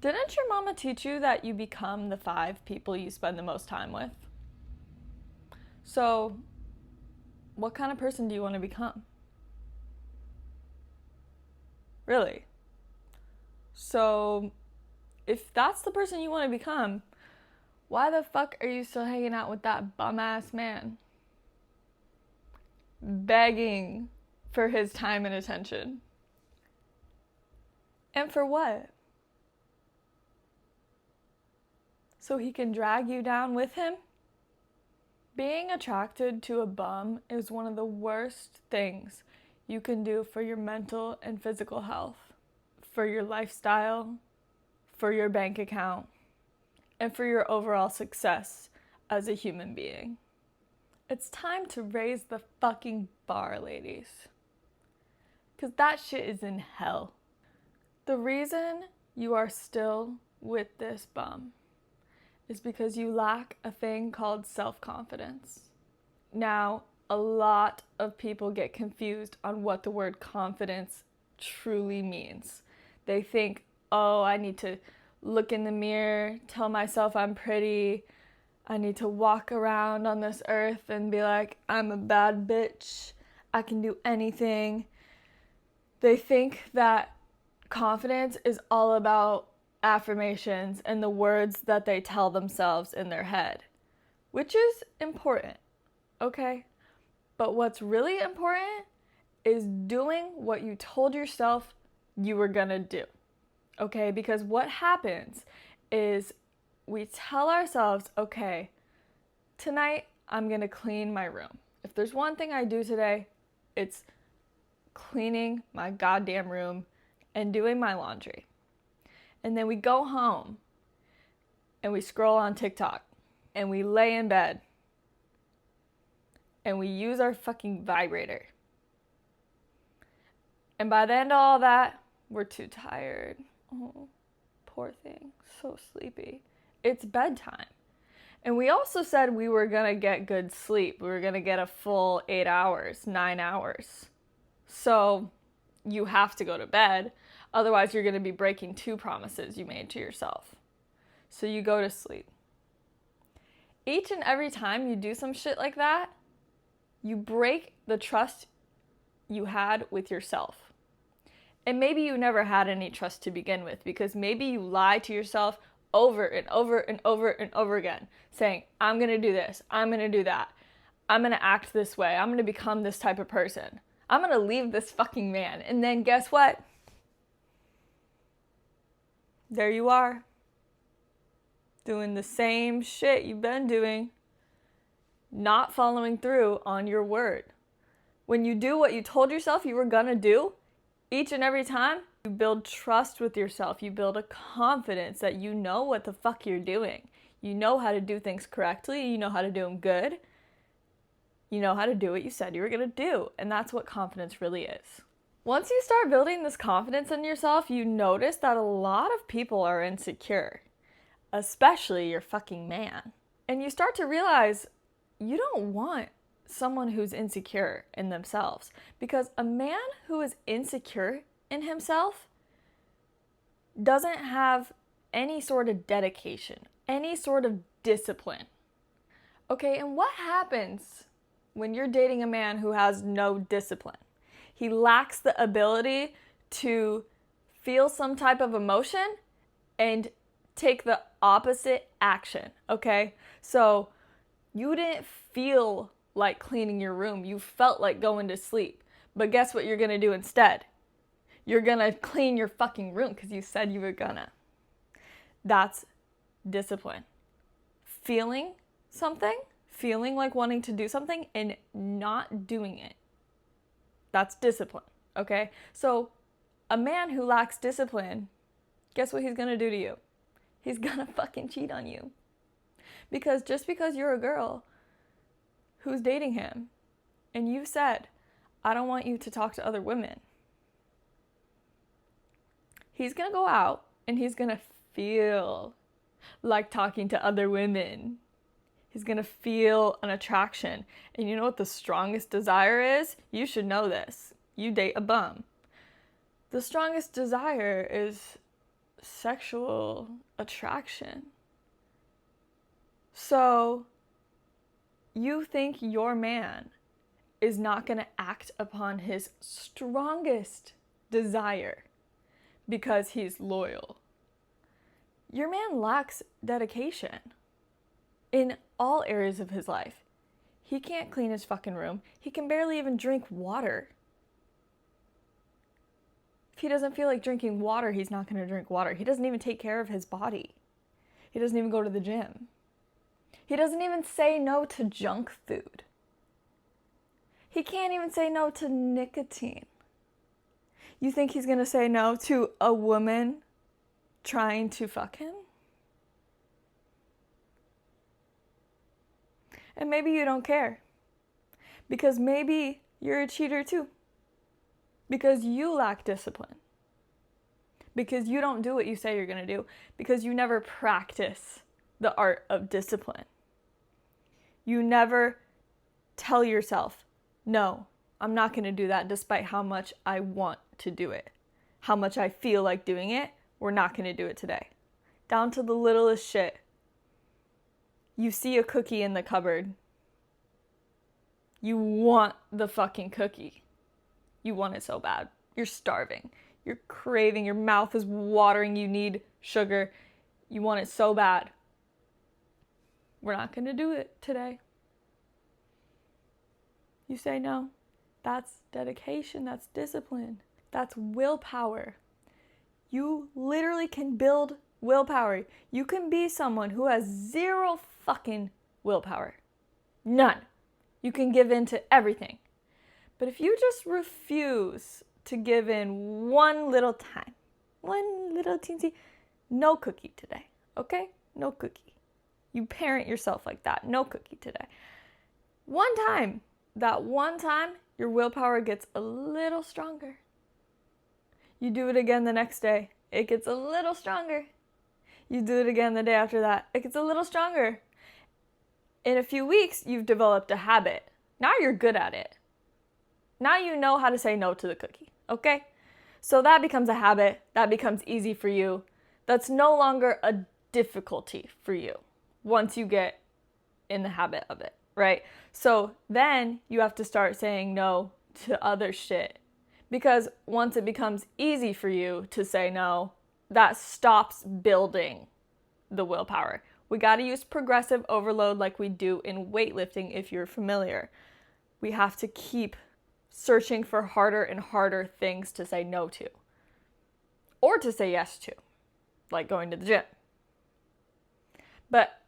Didn't your mama teach you that you become the 5 people you spend the most time with? So, what kind of person do you want to become? Really? So, if that's the person you want to become, why the fuck are you still hanging out with that bum ass man? Begging for his time and attention. And for what? So he can drag you down with him? Being attracted to a bum is one of the worst things you can do for your mental and physical health, for your lifestyle, for your bank account, and for your overall success as a human being. It's time to raise the fucking bar, ladies. Because that shit is in hell. The reason you are still with this bum is because you lack a thing called self-confidence. Now, a lot of people get confused on what the word confidence truly means. They think, oh, I need to look in the mirror, tell myself I'm pretty. I need to walk around on this earth and be like, I'm a bad bitch. I can do anything. They think that confidence is all about affirmations and the words that they tell themselves in their head, which is important, okay? But what's really important is doing what you told yourself you were gonna do, okay? Because what happens is we tell ourselves, okay, tonight I'm gonna clean my room. If there's one thing I do today, it's cleaning my goddamn room and doing my laundry. And then we go home and we scroll on TikTok and we lay in bed and we use our fucking vibrator. And by the end of all that, we're too tired. Oh, poor thing, so sleepy. It's bedtime. And we also said we were gonna get good sleep. We were gonna get a full 8 hours, 9 hours. So you have to go to bed. Otherwise, you're gonna be breaking 2 promises you made to yourself. So you go to sleep. Each and every time you do some shit like that, you break the trust you had with yourself. And maybe you never had any trust to begin with, because maybe you lie to yourself over and over and over and over again, saying, I'm gonna do this, I'm gonna do that, I'm gonna act this way, I'm gonna become this type of person, I'm gonna leave this fucking man. And then guess what? There you are, doing the same shit you've been doing, not following through on your word. When you do what you told yourself you were gonna do, each and every time, you build trust with yourself. You build a confidence that you know what the fuck you're doing. You know how to do things correctly. You know how to do them good. You know how to do what you said you were gonna do. And that's what confidence really is. Once you start building this confidence in yourself, you notice that a lot of people are insecure, especially your fucking man. And you start to realize you don't want someone who's insecure in themselves, because a man who is insecure in himself doesn't have any sort of dedication, any sort of discipline. Okay, and what happens when you're dating a man who has no discipline? He lacks the ability to feel some type of emotion and take the opposite action, okay? So you didn't feel like cleaning your room. You felt like going to sleep. But guess what you're gonna do instead? You're gonna clean your fucking room because you said you were gonna. That's discipline. Feeling something, feeling like wanting to do something and not doing it. That's discipline, okay? So a man who lacks discipline, guess what he's gonna do to you? He's gonna fucking cheat on you. Because just because you're a girl who's dating him and you said, I don't want you to talk to other women, he's gonna go out and he's gonna feel like talking to other women. He's gonna feel an attraction. And you know what the strongest desire is? You should know this. You date a bum. The strongest desire is sexual attraction. So you think your man is not going to act upon his strongest desire because he's loyal. Your man lacks dedication in all areas of his life. He can't clean his fucking room. He can barely even drink water. If he doesn't feel like drinking water, he's not going to drink water. He doesn't even take care of his body. He doesn't even go to the gym. He doesn't even say no to junk food. He can't even say no to nicotine. You think he's going to say no to a woman trying to fuck him? And maybe you don't care. Because maybe you're a cheater too. Because you lack discipline. Because you don't do what you say you're going to do. Because you never practice the art of discipline. You never tell yourself, no, I'm not going to do that despite how much I want to do it. How much I feel like doing it, we're not going to do it today. Down to the littlest shit. You see a cookie in the cupboard. You want the fucking cookie. You want it so bad. You're starving. You're craving. Your mouth is watering. You need sugar. You want it so bad. We're not going to do it today. You say no. That's dedication. That's discipline. That's willpower. You literally can build willpower. You can be someone who has zero fucking willpower. None. You can give in to everything. But if you just refuse to give in one little time, one little teensy, no cookie today, okay? No cookie. You parent yourself like that. No cookie today. One time, that one time, your willpower gets a little stronger. You do it again the next day, it gets a little stronger. You do it again the day after that, it gets a little stronger. In a few weeks, you've developed a habit. Now you're good at it. Now you know how to say no to the cookie, okay? So that becomes a habit. That becomes easy for you. That's no longer a difficulty for you once you get in the habit of it, right? So then you have to start saying no to other shit. Because once it becomes easy for you to say no, that stops building the willpower. We got to use progressive overload like we do in weightlifting if you're familiar. We have to keep searching for harder and harder things to say no to. Or to say yes to. Like going to the gym. But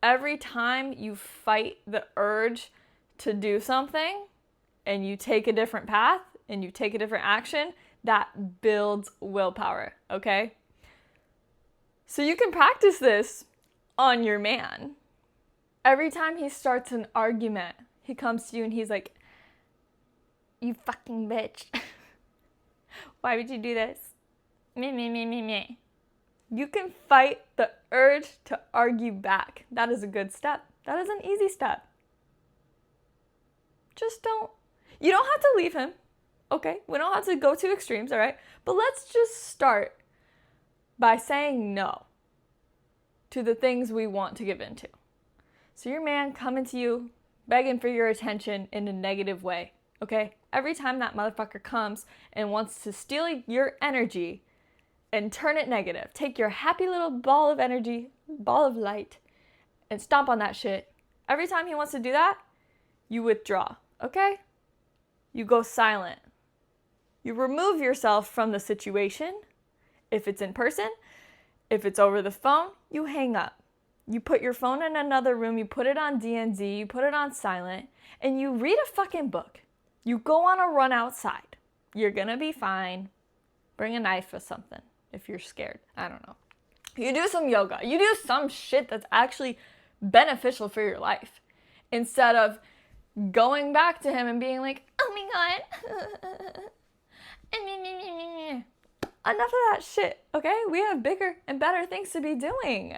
every time you fight the urge to do something and you take a different path and you take a different action, that builds willpower, okay? So you can practice this on your man. Every time he starts an argument, he comes to you and he's like, you fucking bitch. Why would you do this? Me. You can fight the urge to argue back. That is a good step. That is an easy step. Just you don't have to leave him. Okay? We don't have to go to extremes, all right? But let's just start by saying no to the things we want to give into. So your man coming to you, begging for your attention in a negative way, okay? Every time that motherfucker comes and wants to steal your energy and turn it negative, take your happy little ball of energy, ball of light, and stomp on that shit. Every time he wants to do that, you withdraw, okay? You go silent. You remove yourself from the situation. If it's in person, if it's over the phone, you hang up. You put your phone in another room, you put it on DNZ, you put it on silent, and you read a fucking book. You go on a run outside. You're gonna be fine. Bring a knife or something if you're scared. I don't know. You do some yoga. You do some shit that's actually beneficial for your life. Instead of going back to him and being like, oh my God. Enough of that shit, okay? We have bigger and better things to be doing.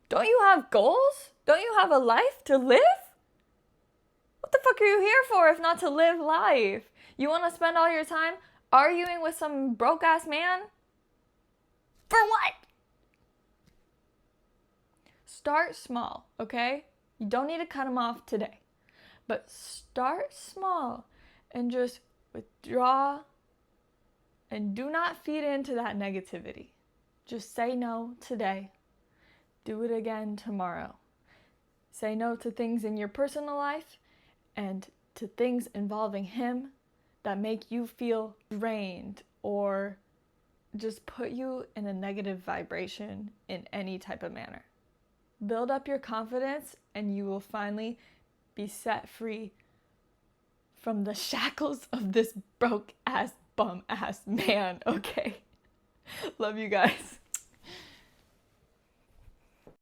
Don't you have goals? Don't you have a life to live? What the fuck are you here for if not to live life? You want to spend all your time arguing with some broke ass man? For what? Start small, okay? You don't need to cut him off today. But start small and just withdraw and do not feed into that negativity. Just say no today. Do it again tomorrow. Say no to things in your personal life and to things involving him that make you feel drained or just put you in a negative vibration in any type of manner. Build up your confidence and you will finally be set free from the shackles of this broke ass, bum ass man, okay? Love you guys.